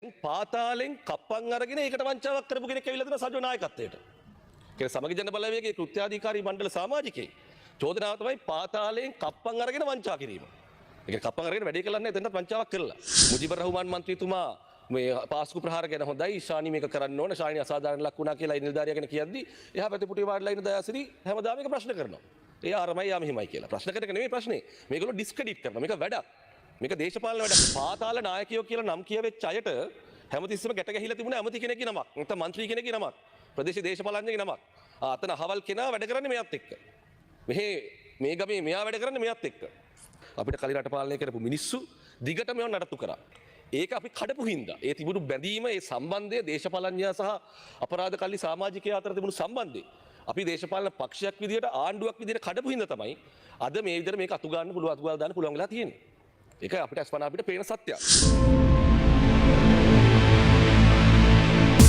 පාතාලෙන් කප්පන් අරගෙන ඒකට වංචාවක් කරපු කෙනෙක් ඇවිල්ලා තියෙන සජෝ නායකත්වයට. කියන සමගි ජන බලවේගයේ කෘත්‍යාධිකාරී මණ්ඩල සමාජිකේ චෝදනාව තමයි පාතාලයෙන් කප්පන් අරගෙන වංචා කිරීම. ඒක කප්පන් අරගෙන වැඩේ කරන්නේ එතනත් වංචාවක් කරලා. මුජිබුර් රහ්මාන් මන්ත්‍රීතුමා මේ පාස්කු ප්‍රහාර ගැන හොඳයි ශානි මේක කරන්න ඕන ශානි අසාධාරණ ලක් වුණා කියලා නිලධාරියා ගැන කියද්දි එහා පැත්තේ පුටි වාඩිලා ඉන්න දයාසිරි හැමදාම මේක ප්‍රශ්න කරනවා. ඒ ආරමයි යා මෙහිමයි කියලා. ප්‍රශ්න කරන එක නෙමෙයි ප්‍රශ්නේ. මේගොල්ලෝ ඩිස්ක්‍රෙඩිට් කරනවා. මේක වැඩක්. මේක දේශපාලන වැඩක්. පාතාල නායකයෝ කියලා නම් කියවෙච්ච අයට හැමතිස්සෙම ගැට ගැහිලා තිබුණා ඇමති කෙනෙක්ගේ නමක්. නැත්නම් മന്ത്രി කෙනෙක්ගේ නමක්. ප්‍රදේශ දේශපාලඥයෙක්ගේ නමක්. අතන අහවල් කෙනා වැඩ කරන්නේ මෙයාත් එක්ක. මේ ගමේ මෙයා වැඩ කරන්නේ මෙයාත් එක්ක. අපිට කලින් රට පාලනය කරපු මිනිස්සු දිගටම ඒවා නඩත්තු කරා. ඒක අපි කඩපු හින්දා ඒ තිබුණු බැඳීම ඒ සම්බන්ධය දේශපාලඥයා සහ අපරාධකල්ලි සමාජිකයා අතර තිබුණු සම්බන්ධය අපි දේශපාලන පක්ෂයක් විදියට ආණ්ඩුවක් විදියට කඩපු හින්දා තමයි අද මේ විදියට මේක අතු ගන්න පුළුවන් අතු ගාලා දාන්න පුළුවන් වෙලා තියෙන්නේ. ඒක අපිට අස්පනා අපිට පේන සත්‍යයක්.